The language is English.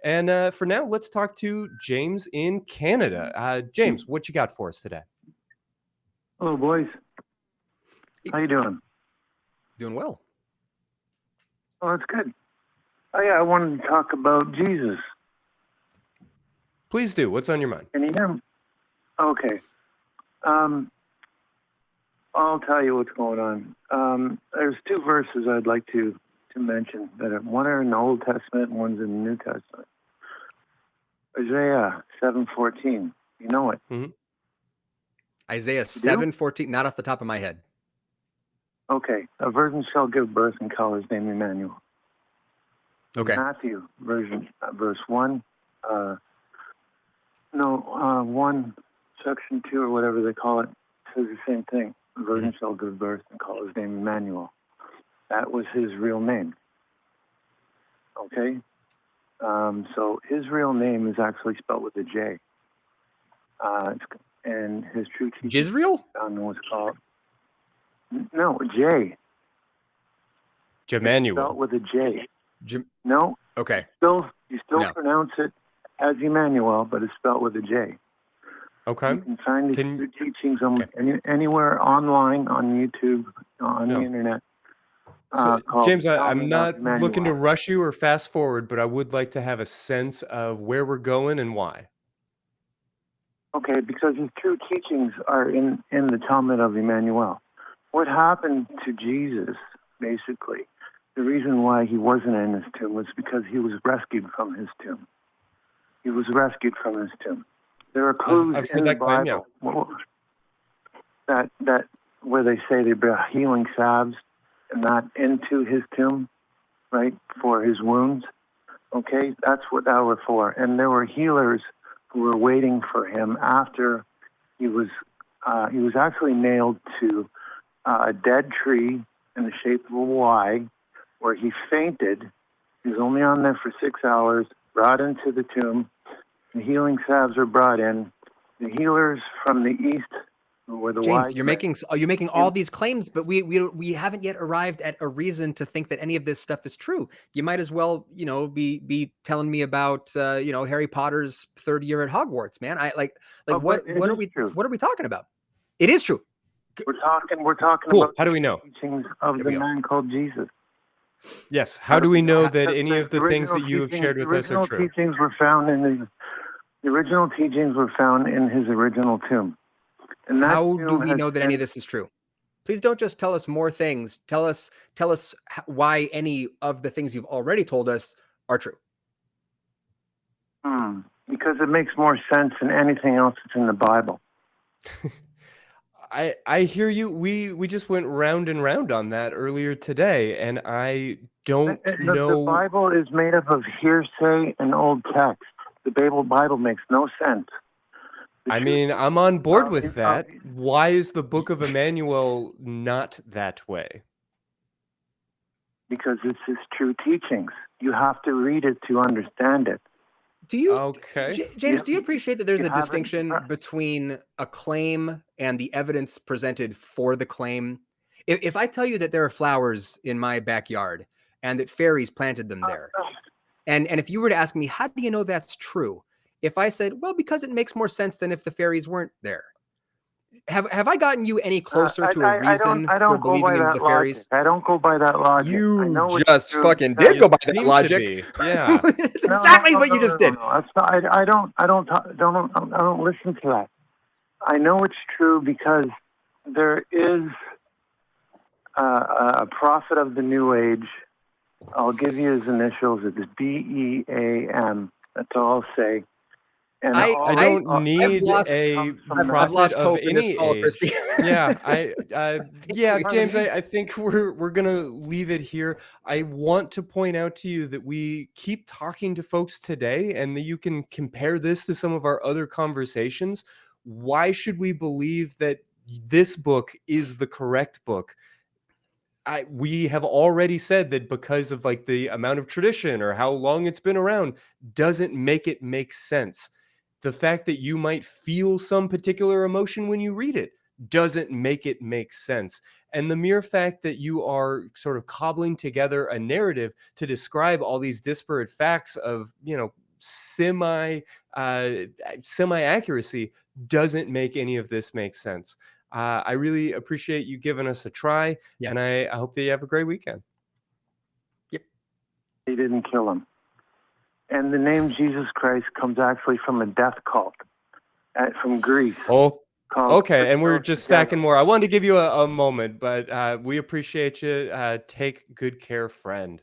And for now, let's talk to James in Canada. James, what you got for us today? Hello, boys. How you doing? Doing well. Oh, that's good. Oh, yeah, I wanted to talk about Jesus. Please do. What's on your mind? Can you hear me? Okay. I'll tell you what's going on. There's two verses I'd like to mention. One are in the Old Testament and one's in the New Testament. Isaiah 7:14. You know it. Mm-hmm. Isaiah 7:14, not off the top of my head. Okay. A virgin shall give birth and call his name Emmanuel. Okay. Matthew, verse 1. 1, section 2, or whatever they call it, says the same thing. A virgin shall give birth and call his name Emmanuel. That was his real name. Okay? So his real name is actually spelled with a J. And his true teaching... Jisrael? I don't know what's called. No, J. Jemanuel. Spelled with a J. No. Okay. You still pronounce it as Emmanuel, but it's spelled with a J. Okay. You can find these two teachings anywhere online, on YouTube, on the internet. So, James, I'm not looking to rush you or fast forward, but I would like to have a sense of where we're going and why. Okay, because his true teachings are in the Talmud of Emmanuel. What happened to Jesus, basically, the reason why he wasn't in his tomb was because he was rescued from his tomb. He was rescued from his tomb. There are clues in the Bible that where they say they brought healing salves and not into his tomb, right, for his wounds. Okay, that's what that was for. And there were healers who were waiting for him after he was actually nailed to a dead tree in the shape of a Y, where he fainted. He was only on there for 6 hours, brought into the tomb. The healing salves are brought in. The healers from the east were the James, you're making all these claims, but we haven't yet arrived at a reason to think that any of this stuff is true. You might as well, be telling me about Harry Potter's third year at Hogwarts, man. What are we talking about? It is true. We're talking cool. about How do we know? the teachings of the man called Jesus. Yes. How do we know that any of the things that you have shared with us are true? The original teachings were found in his original tomb. And how do we know that any of this is true? Please don't just tell us more things. Tell us why any of the things you've already told us are true. Because it makes more sense than anything else that's in the Bible. I hear you. We just went round and round on that earlier today, and I don't know. The Bible is made up of hearsay and old text. The Bible makes no sense. I'm on board with that. Why is the Book of Emmanuel not that way? Because it's his true teachings. You have to read it to understand it. Do you, okay. James, do you appreciate that there's a distinction between a claim and the evidence presented for the claim? If I tell you that there are flowers in my backyard and that fairies planted them there, and if you were to ask me, how do you know that's true? If I said, well, because it makes more sense than if the fairies weren't there. Have I gotten you any closer to a reason for believing in the fairies? I don't go by that logic. You just fucking did go by that logic. Yeah, it's exactly what you just did. That's not, I don't listen to that. I know it's true because there is a prophet of the New Age. I'll give you his initials. It's BEAM. That's all I'll say. And I don't need a prophet of any age. Christy. James, I think we're gonna leave it here. I want to point out to you that we keep talking to folks today, and that you can compare this to some of our other conversations. Why should we believe that this book is the correct book? We have already said that because of like the amount of tradition or how long it's been around doesn't make it make sense. The fact that you might feel some particular emotion when you read it doesn't make it make sense. And the mere fact that you are sort of cobbling together a narrative to describe all these disparate facts of, semi accuracy doesn't make any of this make sense. I really appreciate you giving us a try, and I hope that you have a great weekend. Yep. He didn't kill him. And the name Jesus Christ comes actually from a death cult from Greece. Oh, okay. And we're just stacking more. I wanted to give you a moment, but we appreciate you. Take good care, friend.